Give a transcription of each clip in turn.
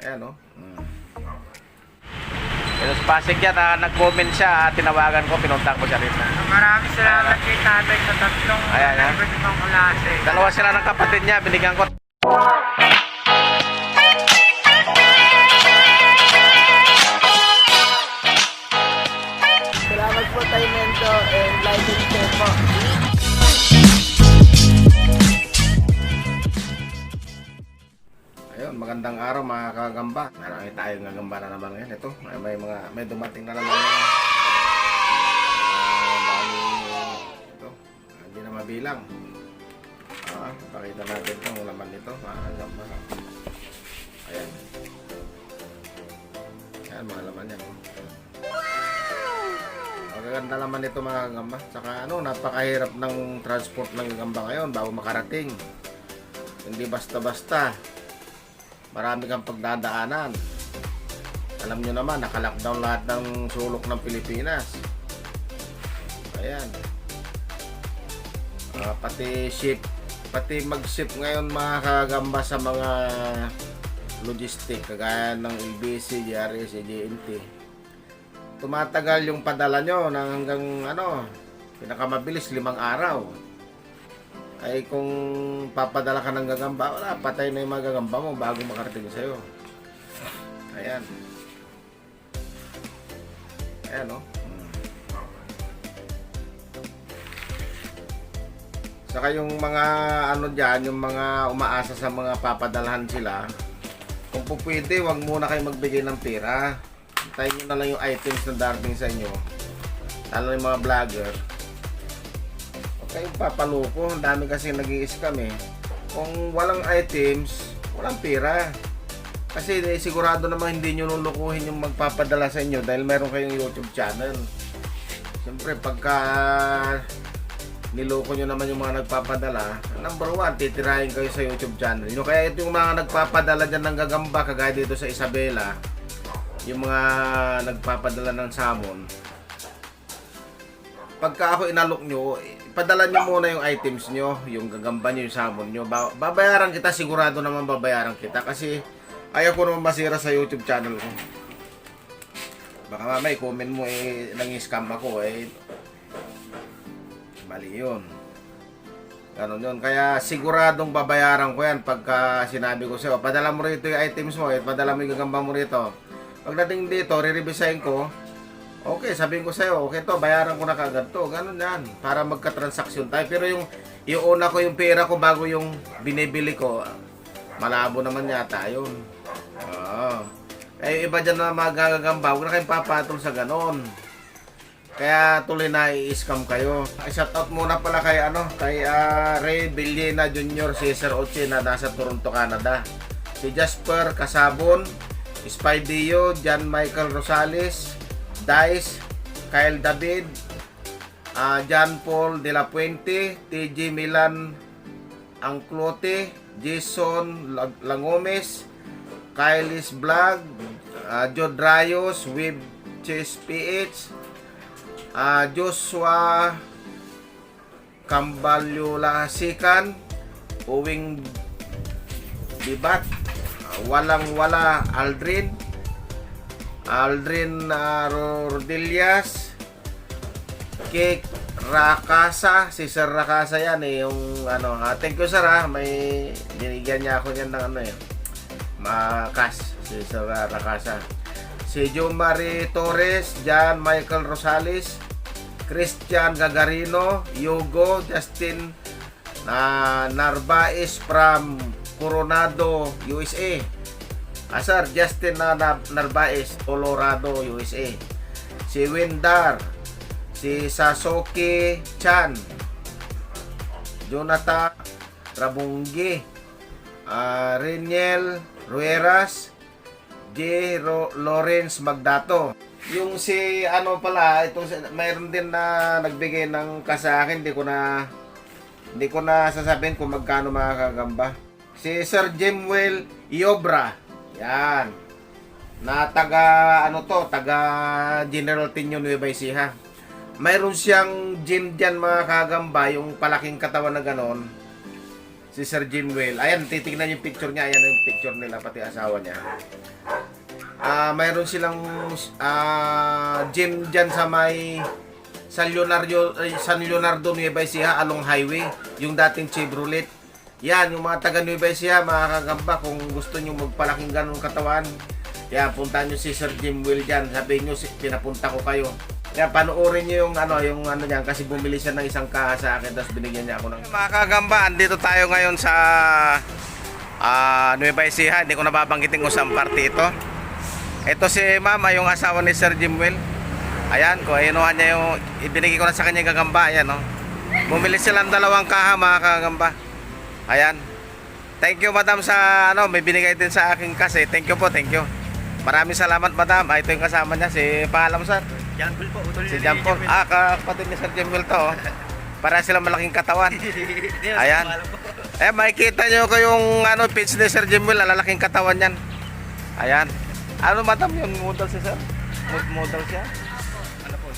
Ayan, no? Tapos Pasig yan, nag-comment siya, tinawagan ko, pinuntahan ko siya rin. Maraming salamat kay tatay sa tatlong Ayan, ha? iba't ibang klase. Dalawa sila ng kapatid niya, binigyan ko. Salamat po tayo Mento and like and share po. Ayun, magandang araw mga kagamba. Marami tayong gagamba na naman ngayon. Ito, may dumating na naman ngayon. Ito, hindi na mabilang. Pakita natin itong laman nito mga kagamba. Ayan. Ayan, mga laman yan. Magaganda naman ito mga kagamba. Saka napakahirap ng transport ng gagamba ngayon bago makarating. Hindi basta-basta. Marami kang pagdadaanan. Alam nyo naman, naka-lockdown lahat ng sulok ng Pilipinas. Ayan. Pati mag-ship ngayon mga kagamba sa mga logistic, kagaya ng LBC, GRS, JNT. Tumatagal yung padala nyo ng hanggang pinakamabilis 5 araw. Ay kung papadala ka ng gagamba, wala, patay na yung mga gagamba mo bago makarating sa'yo. Ayan. Ayan, no? Saka yung mga dyan, yung mga umaasa sa mga papadalahan sila, kung po pwede, wag muna kayo magbigay ng pera. Hintayin nyo na lang yung items na darating sa inyo. Lalo yung mga vlogger. Kayong papaloko, ang dami kasi nag-i-scam eh. Kung walang items, walang pera. Kasi sigurado naman hindi nyo lulukuhin yung magpapadala sa inyo dahil meron kayong YouTube channel. Siyempre pagka niloko nyo naman yung mga nagpapadala, number 1, titirahin kayo sa YouTube channel nyo. Kaya ito yung mga nagpapadala dyan ng gagamba, kagaya dito sa Isabela, yung mga nagpapadala ng salmon. Pagka ako inalok nyo, padala nyo muna yung items nyo, yung gagamba nyo, yung salmon nyo. Babayaran kita, sigurado naman babayaran kita. Kasi ayaw ko naman masira sa YouTube channel ko. Baka mamay, comment mo nang-scam ako mali yun. Ganon yun. Kaya siguradong babayaran ko yan pagka sinabi ko sa'yo, padala mo rito yung items mo, padala mo yung gagamba mo rito. Pagdating dito, re-revisayin ko. Okay, sabihin ko sa'yo, okay to, bayaran ko na kagad to. Ganun yan, para magka-transaksyon tayo. Pero yung una ko, yung pera ko bago yung binibili ko, malabo naman yata yun. Eh, iba dyan na magagamba, huwag na kayong papatol sa ganon. Kaya tuloy na i-scam kayo. Shoutout muna pala kay Ray Villena Jr., Cesar Oche na nasa Toronto, Canada. Si Jasper Casabon, Spideo, John Michael Rosales, Dice, Kyle David, John Paul De La Puente, TJ Milan Angclote, Jason Langomes, Kylis Vlog, Jod Rayos, Web Chess PH, Joshua Cambalyolasikan, Uwing Bibat, Walang-wala Aldrin Rodillas, Kek Rakasa, si Sir Rakasa yan yung thank you sir may binigyan niya ako yan ng makas, si Sir Rakasa. Si Jo Marie Torres, John Michael Rosales, Christian Gagarino, Yogo, Justin Narvaez from Coronado, USA. Sir Justin Narvaez, Colorado, USA. Si Windar, si Sasuke Chan, Jonathan Rabunggi, Reniel Rueras, J. Lawrence Magdato. Yung si mayroon din na nagbigay ng sa akin, hindi ko na sasabihin kung magkano mga kagamba. Si Sir Jemuel Iobra. Yan. Na taga General Tinio, Nueva Ecija. Mayroon siyang gym diyan mga kagamba, yung palaking katawan na ganon. si Sir Jimwell. Ayan, titignan yung picture niya. Ayan yung picture nila, pati asawa niya. Mayroon silang gym dyan sa may San Leonardo, Nueva Ecija, along highway. Yung dating Chevrolet. Yan, yung mga taga Nueva Ecija, mga kagamba, kung gusto nyo magpalaking ganun katawan, yan, puntahan nyo si Sir Jimwell dyan. Sabihin nyo, pinapunta ko kayo. Kaya panoorin niyo yung ano niyan kasi bumili siya ng isang kaha sa akin tapos binigyan niya ako ng mga kagamba. Andito tayo ngayon sa Nueva Ecija. Hindi ko nababanggitin kung saan party ito. Ito si Mama, yung asawa ni Sir Jimwell. Ayan, ko inuha niya yung ibinigay ko na sa kanya yung gagamba. Ayan, no. Bumili sila ng 2 kaha, mga kagamba. Ayan. Thank you, Madam, sa may binigay din sa akin kasi. Thank you po, thank you. Maraming salamat, Madam. Ito yung kasama niya, si pangalan mo, Sir? Jambul po, utol Si John Paul. Kapatid ni Sir Jimwell to. Para silang malaking katawan. Ayan. Makikita nyo ko yung page ni Sir Jimwell. Lalaking katawan yan. Ayan. Madam, yung model si Sir? Model siya? Ano po?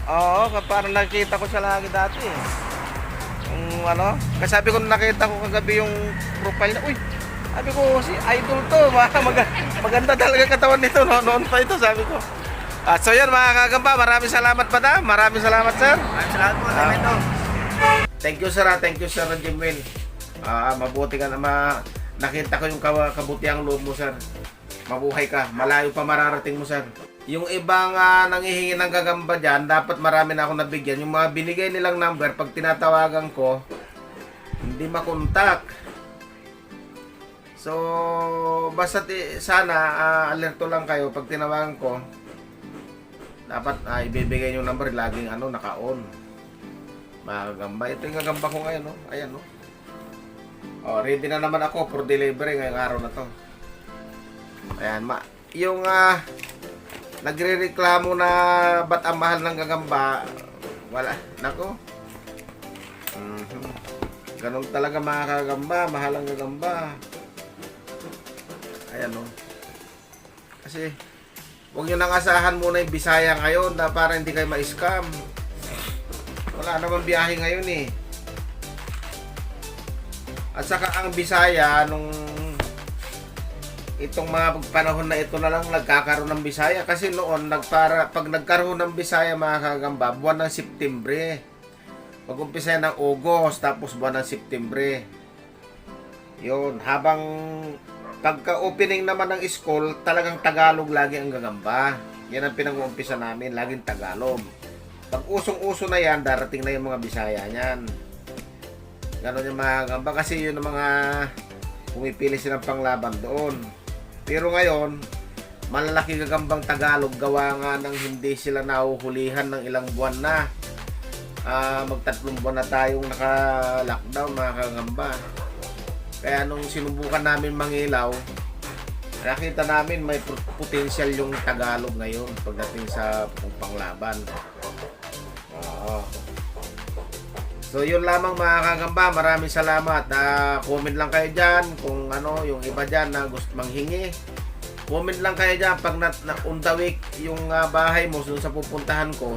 Oo, parang nakita ko siya lagi dati. Yung kasi sabi ko nakita ko kagabi yung profile na, uy, sabi ko si idol to. Maganda talaga katawan nito. Noon pa ito, sabi ko. So yan mga kagamba, maraming salamat Madam. Maraming salamat Sir. Maraming salamat po, Ito. Thank you Sir, thank you Sir Jimwell. Mabuti ka na nakita ko yung kabutihang loob mo Sir. Mabuhay ka, malayo pa mararating mo Sir. Yung ibang nanghihingi ng gagamba dyan, dapat marami na ako nabigyan. Yung mga binigay nilang number, pag tinatawagan ko, hindi makontak. So, basta sana alerto lang kayo pag tinawagan ko. Dapat ibibigay yung number laging naka-on. Magagamba. Ito yung gagamba ko ngayon, no? Ayan, no? Ready na naman ako for delivery ngayong araw na to. Ayan, yung nagrereklamo na ba't ang mahal ng gagamba, wala. Nako. Ganun talaga mga kagamba, mahal ang gagamba. Ayan, no? Kasi huwag nyo nang asahan muna yung Bisaya ngayon na para hindi kayo ma-scam. Wala naman biyahe ngayon eh. At saka ang Bisaya, itong mga panahon na ito na lang nagkakaroon ng Bisaya. Kasi noon, pag nagkaroon ng Bisaya mga kagamba, buwan ng Septembre. Pag-umpisa ng August, tapos buwan ng Septembre. Yun, habang pagka-opening naman ng school, talagang Tagalog lagi ang gagamba. Yan ang pinag-uumpisa namin, laging Tagalog. Pag usong-uso na yan, darating na yung mga Bisaya niyan. Ganon yung mga gagamba kasi yun ang mga pumipili silang panglaban doon. Pero ngayon, malalaki gagambang Tagalog, gawa nga ng hindi sila nahuhulihan ng ilang buwan na. Mag-3 buwan na tayong naka-lockdown mga kagamba. Kaya nung sinubukan namin mangilaw, nakita namin may potential yung Tagalog ngayon pagdating sa panglaban. So yun lamang mga kagamba, maraming salamat. Comment lang kayo dyan kung yung iba dyan na gusto manghingi. Comment lang kayo dyan pag on the week yung bahay mo dun sa pupuntahan ko.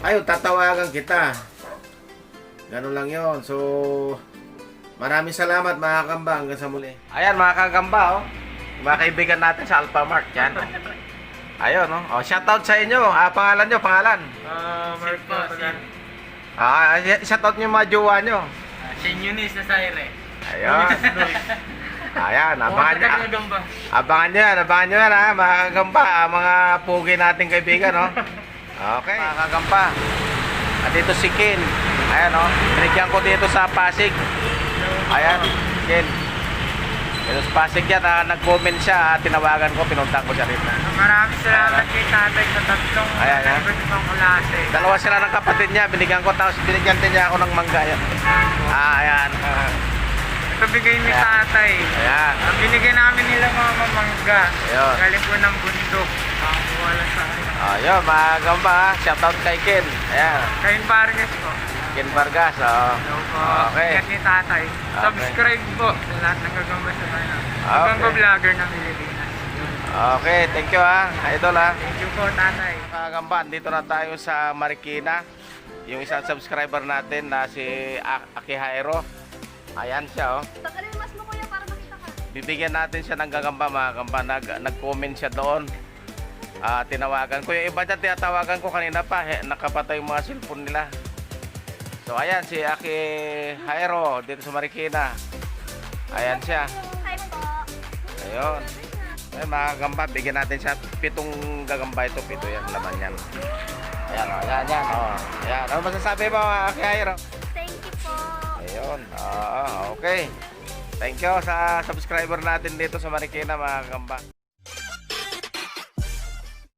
Ayun, tatawagan kita. Ganun lang yon. So maraming salamat mga kagamba, hanggang sa muli. Ayan mga kagamba, mga kaibigan natin sa Alphamart yan. Ayun, shoutout sa inyo. Pangalan nyo, pangalan? Mark po, Shoutout nyo mga jowa nyo. Sin Eunice na Saire. Ayun. Ayan, abangan nyo yan ha, mga kagamba, mga pugi nating kaibigan, Okay, mga kagamba. Dito si Ken. Ayan, binigyan ko dito sa Pasig. Ayan, Ken. Ito sa Pasig yan, nag-comment siya, tinawagan ko, pinuntahan ko siya rin. Maraming salamat kay tatay sa 3 Ayan, iba't ibang klase. Dalawa sila ng kapatid niya, binigyan ko, tapos binigyan din niya ako ng mangga. Ayan. Ito bigay ni tatay. Ayan. Ang binigay namin nila mga mamangga. Ayun. Galing po ng bundok. Wala sa akin. Ayun, mga gamba, shoutout kay Ken. Ayan. Kain Vargas po. Ken Vargas, Hello po. Okay. Ingat ni tatay. Okay. Subscribe po sa lahat ng gagamba sa kanya. Okay. Gagamba vlogger ng Pilipinas. Okay, thank you idol Thank you po tatay. Mga gamba, dito na tayo sa Marikina. yung isang subscriber natin na si Aki Jairo. Ayan siya, oh. Tagalin mas mo kuya para makita ka. Bibigyan natin siya ng gagamba, mga kamba. Nag-comment siya doon. Tinawagan ko. Yung iba dyan, tinatawagan ko kanina pa. Nakapatay yung mga cellphone nila. So, ayan, si Aki Jairo dito sa Marikina. Ayan siya. Hi po. Ayun. Ayun, mga gagamba, bigyan natin siya. 7 gagamba ito. 7 yan, laman yan. Ayan, oh. Ayan, ayan. Oh. Ayan. Ano masasabi mo, Aki Jairo? Thank you po. Ayun. Okay. Thank you sa subscriber natin dito sa Marikina, mga kagamba.